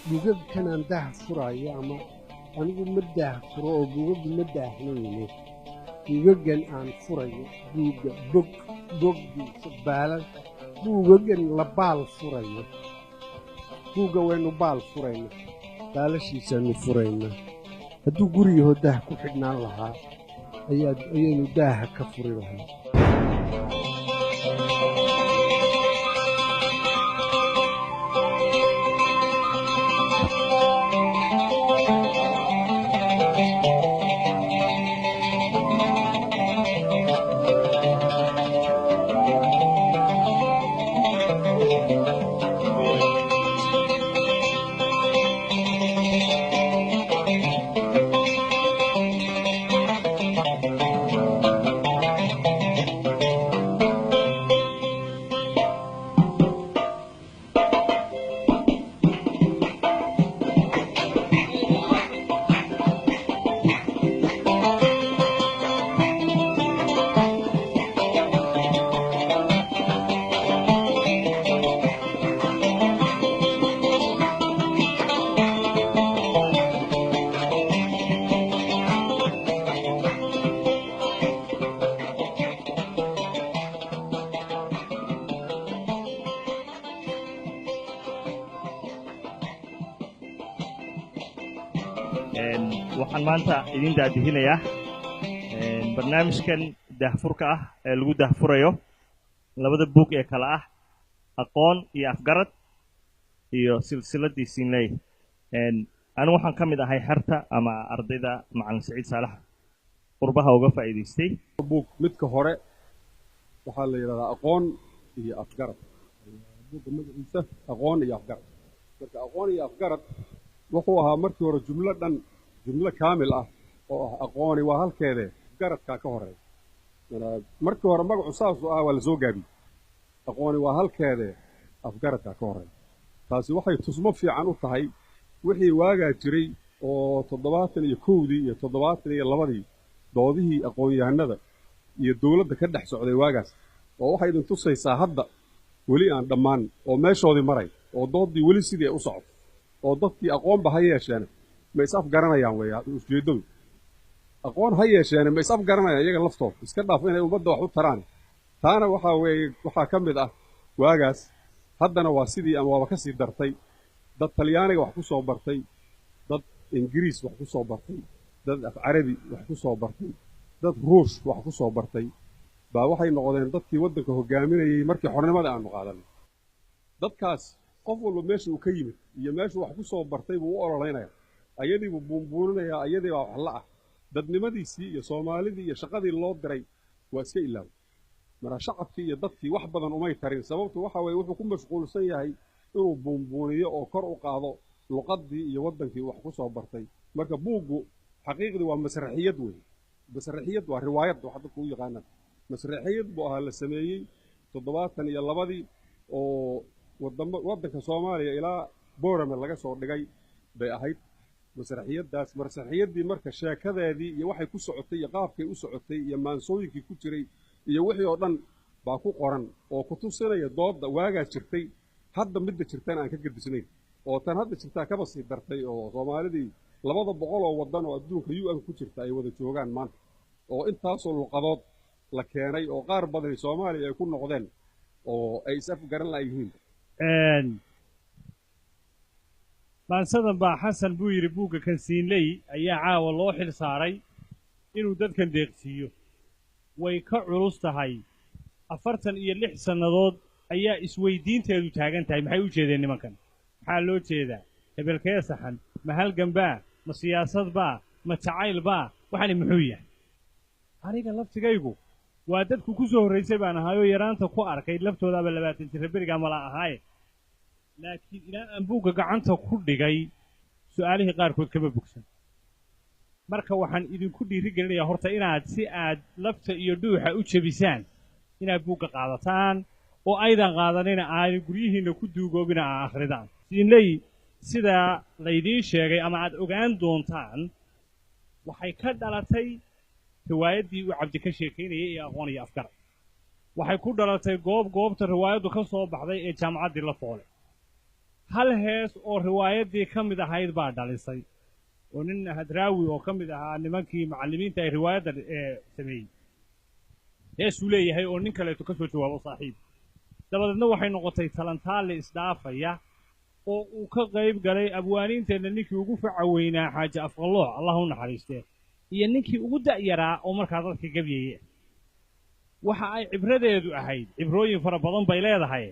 buugag kanaan daah furaayo ama anigu ma daah furo oo buugaggu ma daahnayne buugaggan aan furayo buugga boggiisa baalal buugaggan la baal furayo buugga waynu baal furayna baalashiisaannu furayna hadduu guriyahoo daah ku xidhnaan lahaa ayaynu daaha ka furi lahaa waxaan maanta idin daadihinayaa barnaamijkan daahfurka ah ee lagu daahfurayo labada buug ee kala ah aqoon iyo afgarad iyo silsiladii siinley anigu waxaan ka mid ahay xerta ama ardayda macallin Saciid Saalax qurbaha uga faa'iideystay buug midka hore waxaa la yiraahdaa aqoon iyo afgarad buugga magaciisa aqoon iyo afgarad marka aqoon iyo afgarad wuxuu ahaa markii hore jumlo kaamil ah oo ah aqooni waa halkeede garadka ka horeeya markii hore magacu saas ah waa la soo gaabiyey aqooni waa halkeede afgaradka ka horeeya taasi waxay tusmo fiican u tahay wixii waagaa jiray oo 71dii iyo 72dii doodihii aqoon-yahanada iyo dawladda ka dhex socday waagaas oo waxay idin tusaysaa hadda weli aan dhammaan oo meeshoodii maray oo doodii weli sidii ay u socoto oo dadkii aqoonba ha yeesheen ma is afgaranayaan weeyaa ujeedadu aqoon ha yeesheen ma is afgaranayaan iyaga laftooda iska dhaaf inay ummadda wax u taraan taana waxaa ka mid ah waagaas haddana waa sidii ama waaba ka sii dartay dad talyaaniga wax ku soo bartay dad ingiriis wax ku soo bartay dad af carabi wax ku soo bartay dad ruush wax ku soo bartay baa waxay noqdeen dadkii waddanka hogaaminayay markii xornimada aanu qaadanay dadkaas qof walba meesha uu ka yimid iyo meeshu wax ku soo bartay buu u ololaynaya ayadiibuu buunbuuninayaa ayadii baa wax la ah dadnimadiisii iyo soomaalidii iyo shaqadii loo diray waa iska ilaaway marka shacabkii iyo dadkii wax badan umay tarin sababtu waxa weeye wuxuu ku mashquulsan yahay inuu buunbuuniyo oo kor u qaado luqaddii iyo waddankii wax ku soo bartay marka buuggu xaqiiqdii waa masraxiyad weeye masraxiyad waa riwaayad wax dadku u yaqaanaan masraxiyad buu ahaa la sameeyey 72dii oo waddanka Soomaaliya ilaa Boorame laga soo dhigay bay ahayd masraxiyaddii marka sheekadeedii iyo waxay ku socotay iyo qaabkay u socotay iyo maansooyinkii ku jiray iyo wixii oo dhan baa ku qoran oo ku tusinaya doodda waagaa jirtay hadda midda jirtana aan ka gadisnayn oo tan hadda jirtaa kaba sii dartay oo Soomaalidii 200 oo waddan oo adduunka UN ku jirta ay wada joogaan maanta oo intaasoo luqadood la keenay oo qaar badan Soomaaliya ay ku noqdeen oo ay is afgaran laayihiin maansadan baa xasan buu yidhi buugga kan siinley ayaa caawa loo xil saaray inuu dadkan deeqsiiyo way ka culus tahay 46 sannadood ayaa isweydiinteedu taagan tahay maxay u jeedeen nimankan maxaa loo jeedaa hebelkee saxan ma halgan baa ma siyaasad baa ma jacayl baa waxani muxuu yahay aniga laftigaygu waa dadku ku soo horreysay baan ahaayoo yaraanta ku arkay laftoodaaba 20 jir beriga mala ahaaye laakiin ilaa aan buugga gacanta ku dhigay su'aalihii qaarkood kama bogsan marka waxaan idinku dhiirigelinayaa horta inaad si aad lafta iyo dhuuxa u jebisaan inaad buugga qaadataan oo aydan qaadanina aad guryihiinna ku duugoobina aa akhridaan siinley sida laydiin sheegay ama aad ogaan doontaan waxay ka dhalatay riwaayaddii uu cabdi ka sheekaynayay ee aqoon iyo afgarad waxay ku dhalatay goobta riwaayaddu ka soo baxday ee jaamacaddii la foolay hal hees oo riwaayaddii ka mid ahayd baa dhalisay oo nin hadraawi oo ka mid ahaa nimankii macallimiinta ay riwaayadda sameeyey heesuu leeyahay oo nin kaleeto ka soo jawaabo saaxiib dabadeedna waxay noqotay talantaale isdhaafaya oo uu ka qayb galay abwaaniinteenna ninkii ugu faca weynaa xaaji afqalloox allah u naxariistee iyo ninkii ugu da'yaraa oo markaa dadka gabyaya waxa ay cibradeedu ahayd cibrooyin fara badan bay leedahay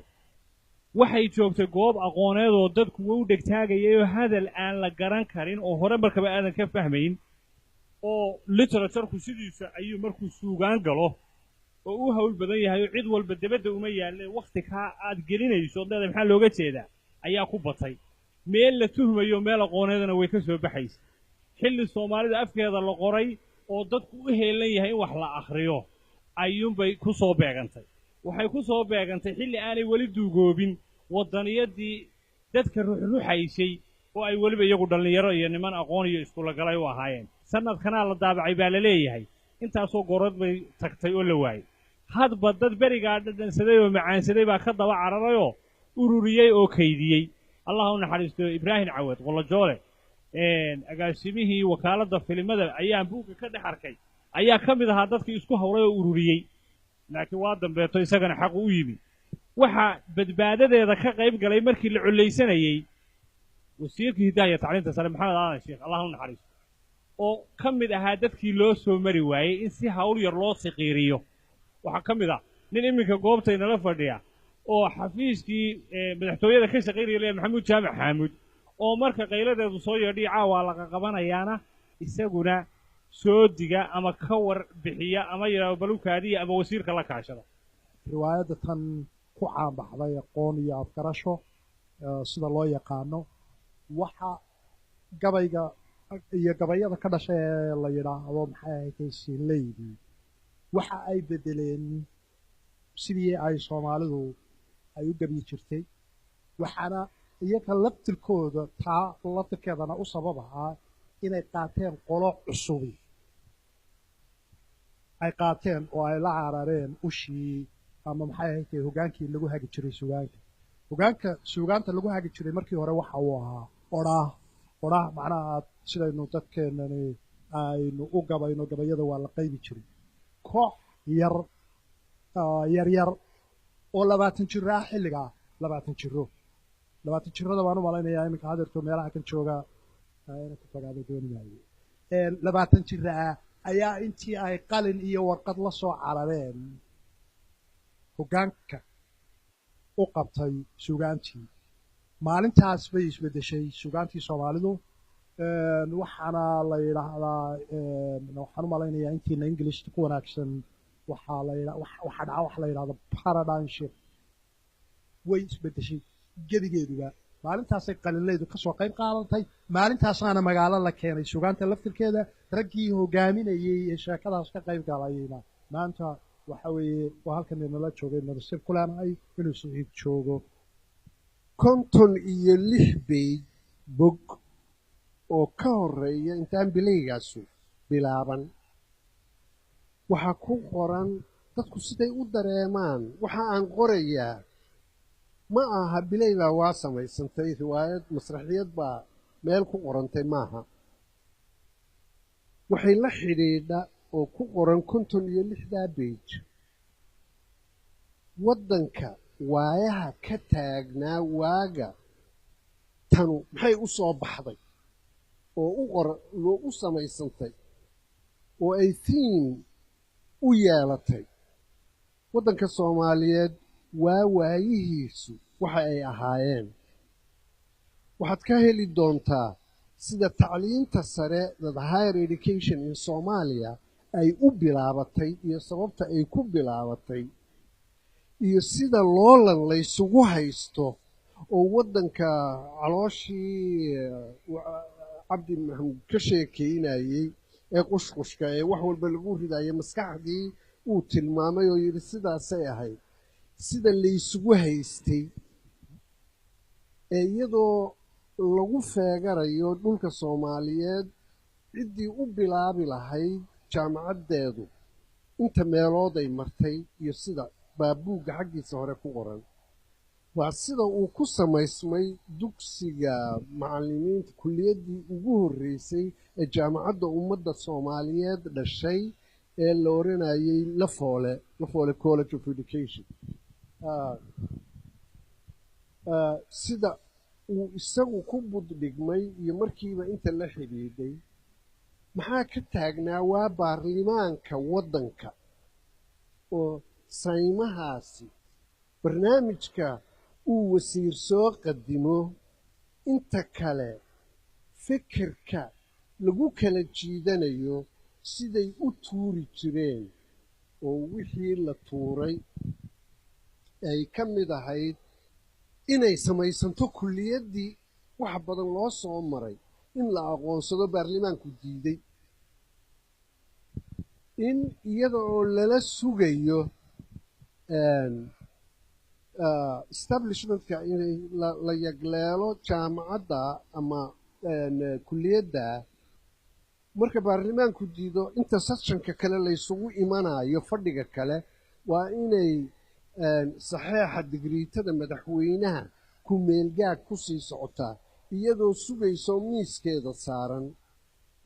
waxay joogtay goob aqooneedoo dadku u dhegtaagayayoo hadal aan la garan karin oo hore markaba aadan ka fahmayn oo literaturku sidiisa ayuu markuu suugaan galo oo u hawl badan yahay oo cid walba debadda uma yaalle wakhti kaa aad gelinayso leedahay maxaa looga jeedaa ayaa ku batay meel la tuhmayo meel aqooneedana way ka soo baxaysa xilli soomaalida afkeeda la qoray oo dadku u heelan yahay in wax la akhriyo ayuunbay ku soo beegantay waxay ku soo beegantay xilli aanay weli duugoobin waddaniyadii dadka ruxruxaysay oo ay weliba iyagu dhallinyaro iyo niman aqoon iyo iskulagalay u ahaayeen sanadkanaa la daabacay baa la leeyahay intaasoo goorad bay tagtay oo la waayey hadba dad berigaa dhadhansaday oo macaansaday baa ka daba cararayoo ururiyey oo kaydiyey allah u naxariisto ibraahim cawad qolojoole agaasimihii wakaaladda filimada ayaan buugga ka dhex arkay ayaa ka mid ahaa dadkii isku hawlay oo ururiyey laakiin waa dambeeto isagana xaqu u yimi waxaa badbaadadeeda ka qayb galay markii la collaysanayey wasiirkii hiddaha iyo tacliinta sare maxamed aadan sheekh allah u naxariisto oo ka mid ahaa dadkii loo soo mari waayey in si hawl yar loo siqiiriyo waxaa ka mid ah nin iminka goobtaynala fadhiya oo xafiiskii madaxtooyada ka shaqaynaya leeyahay maxamuud jaamac xaamuud oo marka qayladeedu soo yeedhiy caawaa laga qabanayaana isaguna soo diga ama ka war bixiya ama yidhahdo balukaadiya ama wasiirka la kaashada riwaayadda tan ku caanbaxday aqoon iyo afgarasho sida loo yaqaano waxa gabayga iyo gabayada ka dhashay ee la yidhaahdo maxay ahayd siinleydii waxa ay beddeleen sidii ay soomaalidu ay u gabi jirtay waxaana iyaga laftirkooda taa laftirkeedana u sabab ahaa inay qaateen qolo cusubi ay qaateen oo ay la carareen ushii ama maxay ahayd hogaankii lagu hagi jiray suugaanta lagu hagi jiray markii hore waxa uu ahaa odhaah macnaha sidaynu dadkeenani aynu u gabayno gabayada waa la qaybi jiray koox yaryar oo 20 jiro ah xilligaa 20 jirada baan u malaynayaa iminka hadeerto meelaha kan jooga ayna ku fogaado dooni maayo 20 jiro ah ayaa intii ay qalin iyo warqad la soo carareen hoggaanka u qabtay suugaantii maalintaas bay isbeddeshay suugaantii soomaalidu waxaana la yidhaahdaa waxaan u malaynayaa intiina englishta ku wanaagsan waxaa la yidhahda paradigm shift way isbeddeshay gebigeeduba maalintaasay qalinleydu ka soo qayb qaadatay maalintaasaana magaalo la keenay suugaanta laftirkeeda raggii hogaaminayey ee sheekadaas ka qayb galayna maanta waxa weeye waa halkan inala joogay nasiib ku leenahay inuu siciid joogo 56 bog oo ka horeeya intaan bilaygaasu bilaaban waxaa ku qoran dadku siday u dareemaan waxa aan qorayaa ma aha bilay baa waa samaysantay riwaayad masraxiyad baa meel ku qorantay maaha waxay la xidhiidha oo ku qoran 56 beej waddanka waayaha ka taagnaa waaga tanu maxay u soo baxday oo u samaysantay oo ay thiim u yeelatay waddanka soomaaliyeed waa waayihiisu waxa ay ahaayeen waxaad ka heli doontaa sida tacliinta sare the higher education in Soomaaliya ay u bilaabatay iyo sababta ay ku bilaabatay iyo sida loolan laysugu haysto oo waddanka calooshii cabdi maxamuud ka sheekeynayey ee qushqushka ee wax walba lagu ridayo maskaxdii uu tilmaamay oo yidhi sidaasay ahayd sida laysugu haystay ee iyadoo lagu feegarayo dhulka Soomaaliyeed ciddii u bilaabi lahayd jaamacaddeedu inta meelood ay martay iyo sida baabuugga xaggiisa hore ku qoran waa sida uu ku samaysmay dugsiga macallimiinta kulliyaddii ugu horreysay ee jaamacadda ummadda soomaaliyeed dhashay ee la oranayay lafoole college of education sida uu isagu ku buddhigmay iyo markiiba inta la xidhiidhay maxaa ka taagnaa waa baarlamaanka waddanka oo saymahaasi barnaamijka uu wasiir soo qadimo inta kale fikirka lagu kala jiidanayo siday u tuuri jireen oo wixii la tuuray ay ka mid ahayd inay samaysanto kulliyaddii wax badan loo soo maray in la aqoonsado baarlamaanku diiday in iyada oo lala sugayo establishmentka inay la yagleelo jaamacadda ama kulliyadda marka baarlamaanku diido inta sessionka kale laysugu imanayo fadhiga kale waa inay saxeexa digriitada madaxweynaha ku meelgaad ku sii socotaa iyadoo sugayso miiskeeda saaran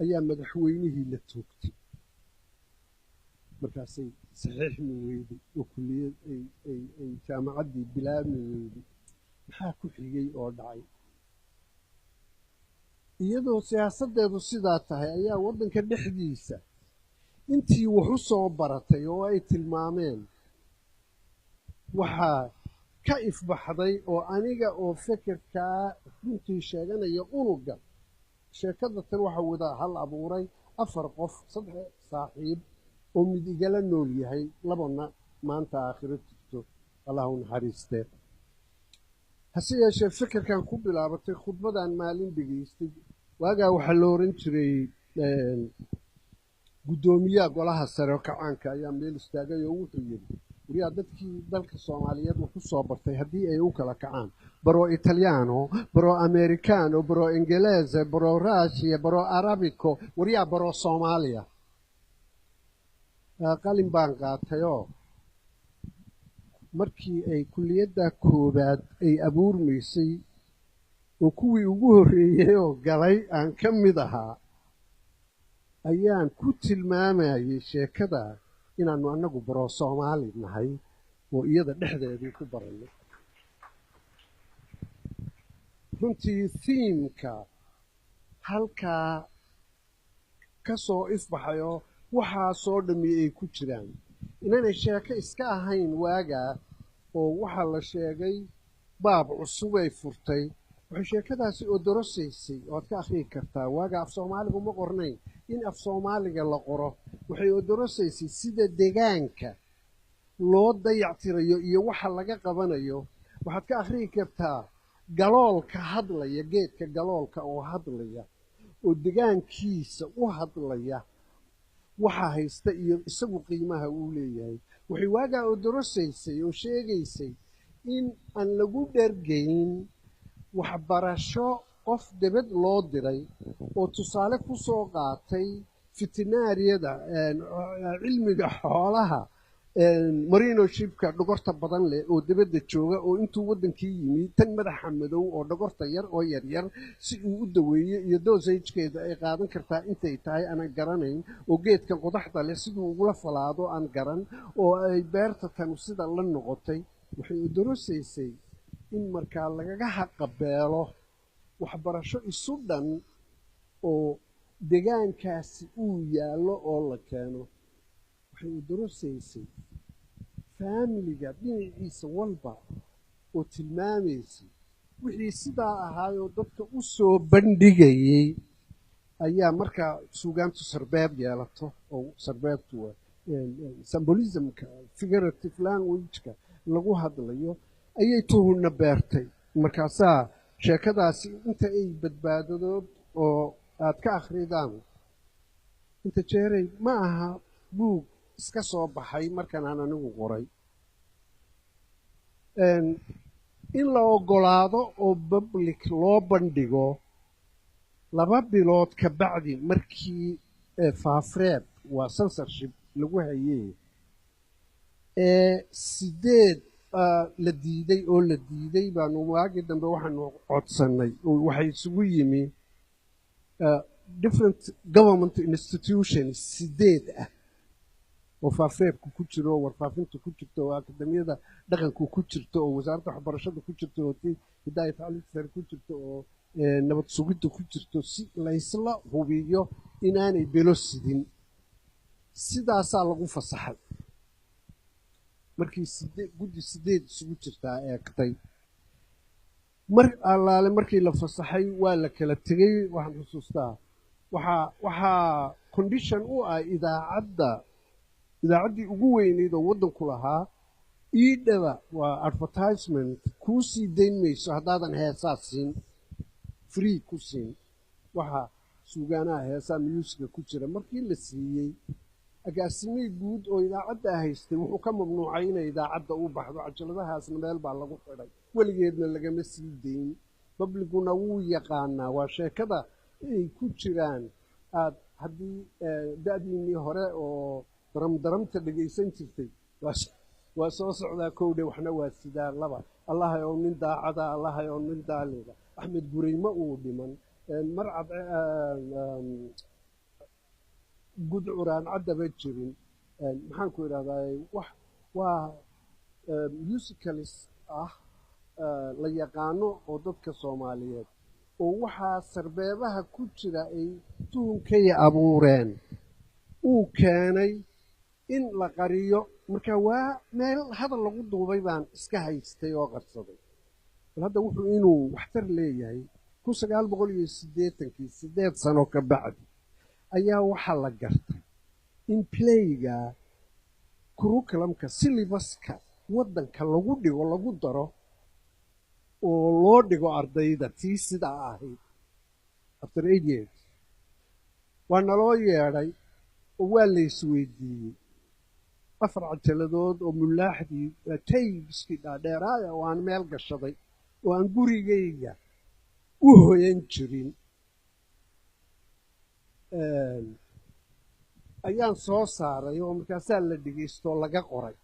ayaa madaxweynihii la toogtay markaasay saxiixmi weyday oo kulliyad ay jaamacaddii bilaabmi weyday maxaa ku xigay oo dhacay iyadoo siyaasaddeedu sidaa tahay ayaa waddanka dhexdiisa intii wax u soo baratay oo ay tilmaameen waxaa ka ifbaxday oo aniga oo fekerkaa runtii sheeganaya unuga sheekada tan waxaa wada hal abuuray 4 qof 3 saaxiib oo mid igala nool yahay labana maanta aakhiro jirto allah u naxariistee hase yeeshee fekerkan ku bilaabatay khudbadan maalin dhegaystay waagaa waxaa la oran jiray guddoomiyaha golaha sare oo kacaanka ayaa meel istaagay oo wuxuu yidhi wariyaa dadkii dalka soomaaliyeed wax ku soo bartay haddii ay u kala kacaan baro italiano baro americano baro ingelese baro russia baro arabico wariyaa baro soomaaliya qalin baan qaatayoo markii ay kulliyadda koowaad ay abuurmaysay oo kuwii ugu horreeyey oo galay aan ka mid ahaa ayaan ku tilmaamayay sheekada inaannu annagu baro soomaali nahay oo iyada dhexdeedii ku baranay runtii thiimka halkaa ka soo ifbaxayoo waxaasoo dhammi ay ku jiraan inaanay sheeko iska ahayn waagaa oo waxaa la sheegay baab cusubay furtay waxay sheekadaasi odorosaysay oad ka akhriyi kartaa waagaa af soomaaligu ma qornayn in af soomaaliga la qoro waxay odorosaysay sida deegaanka loo dayactirayo iyo waxa laga qabanayo waxaad ka akhriyi kartaa galoolka hadlaya geedka galoolka oo hadlaya oo deegaankiisa u hadlaya waxa haysta iyo isagu qiimaha uu leeyahay waxay waagaa odorosaysay oo sheegaysay in aan lagu dhergayn waxbarasho qof debed loo diray oo tusaale ku soo qaatay fitinaariyada cilmiga xoolaha marinoshipka dhogorta badan leh oo debadda jooga oo intuu waddankii yimi tan madaxa madow oo dhogorta yar oo yaryar si uu u daweeyo iyo dosajkeeda ay qaadan kartaa intay tahay aanan garanayn oo geedka qodaxda leh siduu ugula falaado aan garan oo ay beerta tanu sida la noqotay waxay odorosaysay in markaa lagaga haqabeelo waxbarasho isu dhan oo deegaankaasi uu yaallo oo la keeno waxay odorosaysay faamiliga dhinaciisa walba oo tilmaamaysay wixii sidaa ahaayoo dadka u soo bandhigayey ayaa markaa suugaantu sarbeeb yeelato oo sarbeebtu symbolismka figurative languageka lagu hadlayo ayay tuhunna beertay markaasaa sheekadaasi inta ay badbaadadood oo aad ka akhridaan inta jeeray ma aha buug iska soo baxay markan aan anigu qoray in la oggolaado oo public loo bandhigo 2 bilood ka bacdi markii faafreeb waa censorship lagu hayey 8 la diiday baanu waagii dambe waxaanu codsannay oo waxay isugu yimi different government institutions 8 ah oo faafreebku ku jiro oo warfaafintu ku jirto oo akademiyada dhaqanku ku jirto oo wasaaradda waxbarashada ku jirto oo hidaaya tacliinta sare ku jirto oo nabad sugidda ku jirto si laysla hubiyo inaanay belo sidin sidaasaa lagu fasaxay markii guddi 8 isugu jirtaa eegtay mar allaale markii la fasaxay waa la kala tegey waxaan xusuustaa waxaa condition u ah idaacaddii ugu weyneyd oo waddanku lahaa iidhaba waa advertisement kuu sii dayn mayso haddaadan heesaa siin free ku siin waxaa suugaanaha heesaa myuusiga ku jira markii la siiyey agaasimihii guud oo idaacadda haystay wuxuu ka mamnuucay inay idaacadda u baxdo cajaladahaasna meel baa lagu xidhay weligeedna lagama sii dayn babliguna wuu yaqaanaa waa sheekada ay ku jiraan aad haddii da'diinnii hore oo daramdaramta dhegaysan jirtay waa soo socdaa kowdhe waxna waa sidaa laba allahay oo nin daacada allahay oo nin daaliga axmed gureyma uu dhiman marcad gudcuraan caddaba jirin maxaan ku idhahdaa waa musicalis ah la yaqaano oo dadka soomaaliyeed oo waxaa sarbeebaha ku jira ay tuhunkay abuureen uu keenay in la qariyo marka waa meel hadal lagu duubay baan iska haystay oo qarsaday bal hadda wuxuu inuu waxtar leeyahay 1980kii 8 sano ka bacdi ayaa waxaa la gartay in playga curriculumka syllabuska waddanka lagu dhigo lagu daro oo loo dhigo ardayda tii sidaa ahayd after 8 years waa naloo yeedhay oo waa la isweydiiyey 4 cajaladood oo mulaaxdii taybiskii dhaadheeraaya oo aan meel gashaday oo aan gurigayga u hoyan jirin ayaan soo saaray oo markaasaa la dhegaystooo laga qoray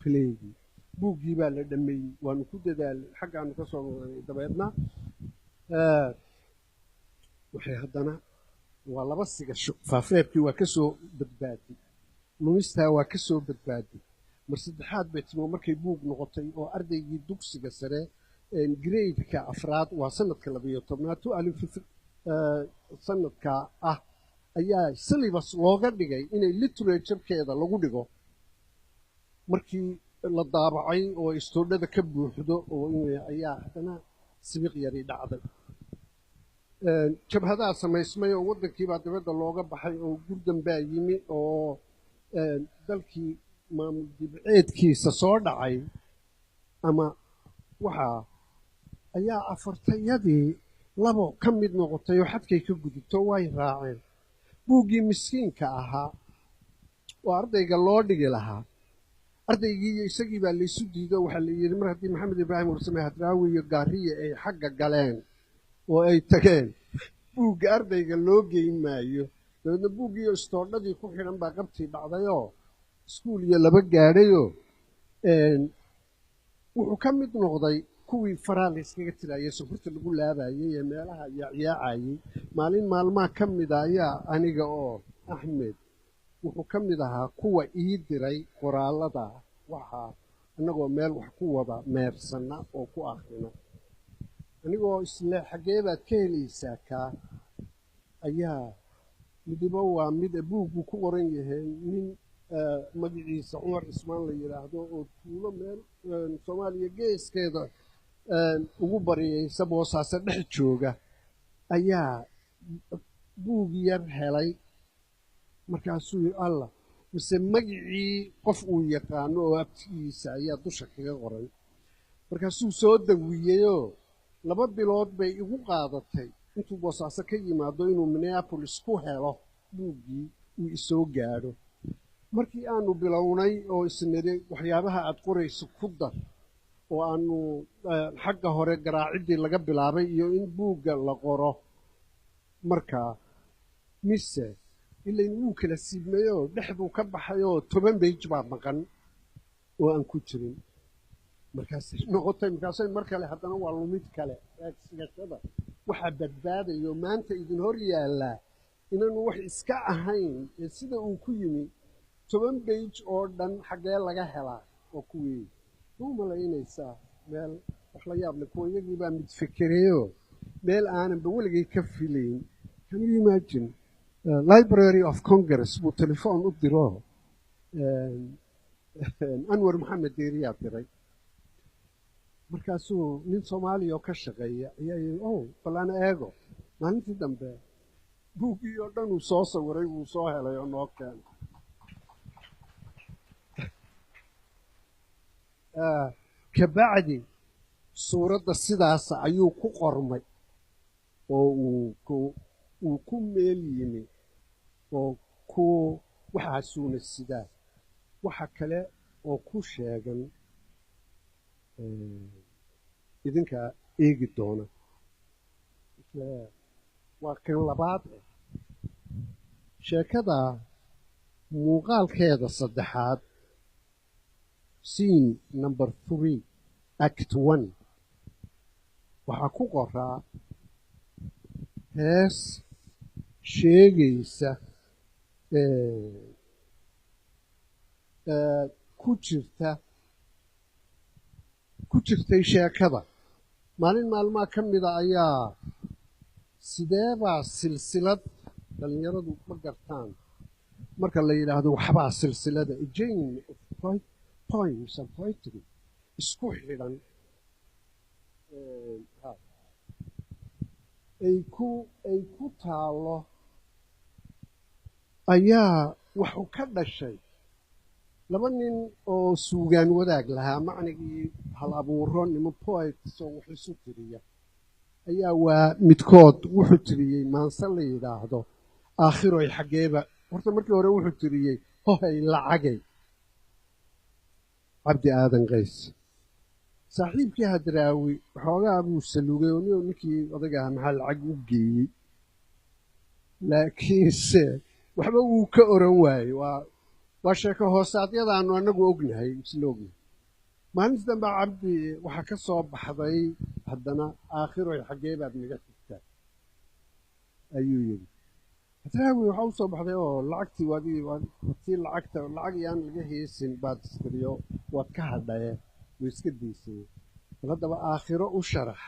playgii buuggii baa la dhammeeyey waanu ku dadaalay xaggaanu ka soo noqonay dabeedna waxay haddana waa laba sigasho faafreebkii waa ka soo badbaaday lumistaa waa ka soo badbaaday mar saddexaad bay timo markay buug noqotay oo ardaygii dugsiga sare gradeka 4 waa sanadka 12 sanadka ah ayaa syllabus looga dhigay inay literature-keeda lagu dhigo markii la daabacay oo istoodhada ka buuxdo oo ayaa haddana sibiq yari dhacday jabhadaha samaysmay oo waddankiibaa dibadda looga baxay oo gurdan baa yimi oo dalkii maamul dibceedkiisa soo dhacay ama waxaa ayaa afartayadii labo ka mid noqotay oo xadkay ka gudubto way raaceen buuggii miskiinka ahaa oo ardayga loo dhigi lahaa ardaygii iyo isagii baa laysu diido waxaa la yidhi mar haddii maxamed ibraahim warsame hadraawi iyo gaariye ay xagga galeen oo ay tageen buugga ardayga loo geyn maayo dabeedna buuggiiyo istoodhadii ku xidhan baa qabtii dhacdayoo iskuul iyo 2 gaadhayoo wuxuu ka mid noqday kuwii faraa la yskaga tiraayey sonkorta lagu laabayey ee meelaha yaacyaacayey maalin maalmaha ka mida ayaa aniga oo axmed wuxuu ka mid ahaa kuwa ii diray qoraallada waxaa annagoo meel wax ku wada meersana oo ku akhrina anigoo isle xaggee baad ka helaysaa kaa ayaa midibo waa mid buuggu ku qoran yahay nin magaciisa cumar cismaan la yidhaahdo oo tuulo meel soomaaliya geeskeeda ugu bariyeysa boosaaso dhex jooga ayaa buug yar helay markaasuu yidhi allah mise magicii qof uu yaqaano oo abtigiisa ayaa dusha kaga qoran markaasuu soo dawiyeyoo 2 bilood bay igu qaadatay intuu boosaaso ka yimaado inuu minneapolis ku helo buuggii uu isoo gaadho markii aanu bilownay oo isniri waxyaabaha aad qorayso ku dar oo aanu xagga hore garaaciddii laga bilaabay iyo in buugga la qoro markaa mise ilayn wuu kala siibmayoo dhexduu ka baxayoo 10 beyj baa maqan oo aan ku jirin markaasay noqotay markaasay mar kale haddana waa lumid kale sigashada waxaa badbaadayo maanta idin hor yaallaa inaanu wax iska ahayn ee sida uu ku yimi 10 beyj oo dhan xaggee laga helaa oo kuwii u malaynaysaa meel wax la yaab leh kuwa iyagii baa mid fekereeyo meel aananba weligay ka filayn can you imagine Library of Congress buu telefoon u diro Anwar Maxamed Deeriyaa diray markaasuu nin Soomaaliya oo ka shaqeeya ayaa yidhi bal aan eego maalintii dambe buuggii oo dhan uu soo sawiray wuu soo helay oo noo keenay kabacdi suuradda sidaas ayuu ku qormay oo uu ku meel yimi oo ku waxaasuuna sidaa waxa kale oo ku sheegan idinka eegi doona waa kan labaad sheekada muuqaalkeeda saddexaad scene number 3 act 1 waxaa ku qoraa hees sheegaysa ku jirtay sheekada maalin maalmaha ka mida ayaa sideebaa silsilad dhallinyaradu ma gartaan marka la yidhaahdo waxbaa silsilada a chain of poems and poetry isku xidhan ay ku taalo ayaa waxu ka dhashay laba nin oo suugaan wadaag lahaa macnigii hal abuuro nimo poets oo wax isu tiriya ayaa waa midkood wuxuu tiriyey maanse la yidhaahdo aakhiroy xaggeeba horta markii hore wuxuu tiriyey hohay lacagay cabdi aadan qays saaxiibkii hadraawi waxoogaa buu salugay oo ninkii odagaha maxaa lacag u geeyey laakiinse waxba wuu ka oran waayey waa sheeko hoosaadyadaanu annagu ognahay isla ognahay maalinta dambe cabdi waxaa ka soo baxday haddana aakhiroy xaggee baad naga xigtaa ayuu yidhi hadraawi waxaa u soo baxday oo lacagtii tii lacag yaan laga heesin baad istiriyo waad ka hadhaye way iska daysay bal haddaba aakhiro u sharax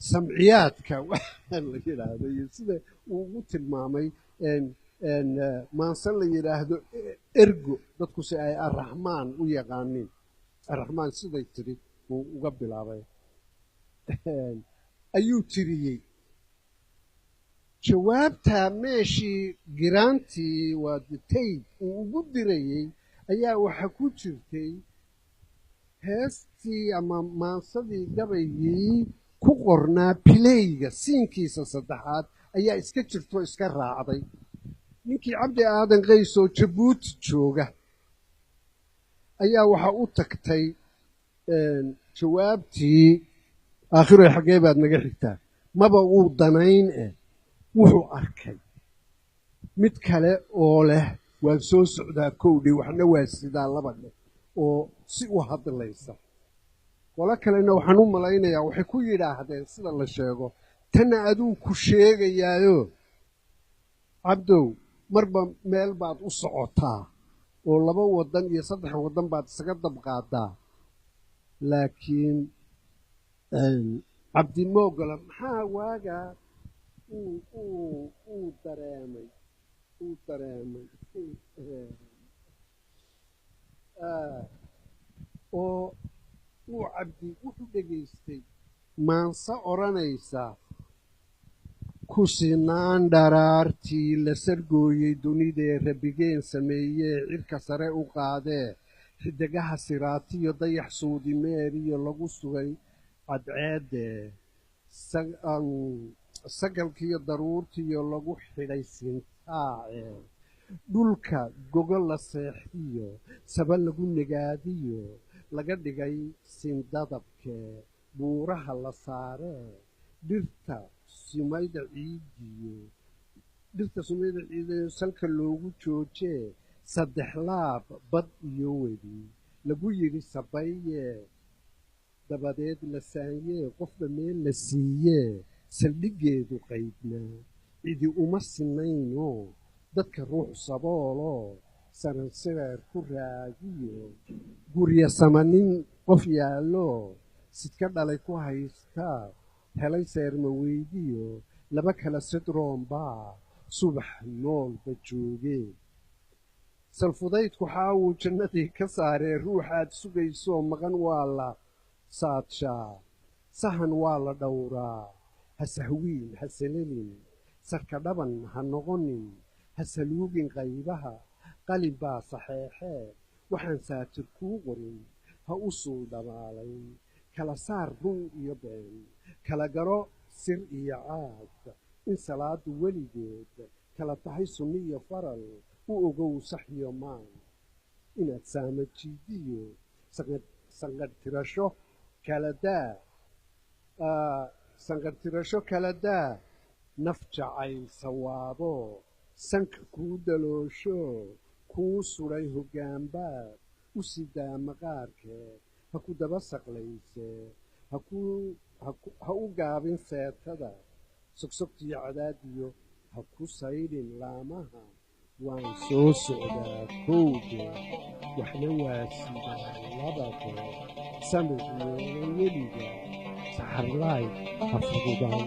samciyaadka waxaa la yidhaahdo iyo sida uu ugu tilmaamay maansan la yidhaahdo ergo dadku si ay arraxmaan u yaqaaniin arraxmaan siday tiri uu uga bilaabay ayuu tiriyey jawaabtaa meeshii giraantii waa detayd uu ugu dirayey ayaa waxa ku jirtay heestii ama maansadii gabaygii ku qornaa bileyga siinkiisa saddexaad ayaa iska jirto iska raacday ninkii cabdi aadan qays oo jabuuti jooga ayaa waxa u tagtay jawaabtii aakhiroy xaggee baad naga xigtaa maba uu danayn wuxuu arkay mid kale oo leh waan soo socdaa kowdhi waxna waa sidaa laba dheh oo si u hadlaysa qolo kalena waxaan u malaynayaa waxay ku yidhaahdeen sida la sheego tanna aduu ku sheegayaayo cabdow marba meel baad u socotaa oo 2 waddan iyo 3 waddan baad isaga dabqaadaa laakiin cabdi moogola maxaa waagaa uu dareemay oo uu cabdi wuxuu dhegaystay maanse odhanaysa ku sinaan dharaartii la sargooyey dunidee rabbigeen sameeyee cirka sare u qaadee xidigaha siraatiyo dayax suudimeeriyo lagu sugay cadceedee sagalkiiyo daruurtiyo lagu xidhay sintaace dhulka gogo la seexiyo saba lagu negaadiyo laga dhigay sindadabkee buuraha la saaree dhirta sumayda ciidiyo salka loogu joojee saddex laab bad iyo wedi lagu yidhi sabaye dabadeed la saanyee qofba meel la siiyee saldhiggeedu qaybnaa cidi uma sinaynoo dadka ruux sabooloo saransireer ku raagiyo gurya samanin qof yaalloo sidka dhalay ku haystaa helay seerma weydiyo laba kala sidroonbaa subax noolba joogee salfudaydku xaawuu jannadii ka saaree ruuxaad sugaysoo maqan waa la saadshaa sahan waa la dhowraa ha sahwiin ha salalin sarka dhaban ha noqonin ha saluugin qaybaha qalin baa saxeexee waxaan saatir kuu qorin ha u suul dhammaalayn kala saar run iyo been kala garo sir iyo caad in salaadu weligeed kala tahay sunni iyo faral u ogow sax iyo maan inaad saama jiidiyo sanqadhtirasho kala daa naf jacayl sawaabo sanka kuu daloosho kuu suday hoggaanbaad u sidaa maqaarkeed ha ku daba saqlaysee ha u gaabin seetada sogsogtiyo cadaadiyo ha ku saydhin laamaha waan soo socdaa kowde waxna waa sidaa labade samir yeelo weliga saxarlaay ha fududaan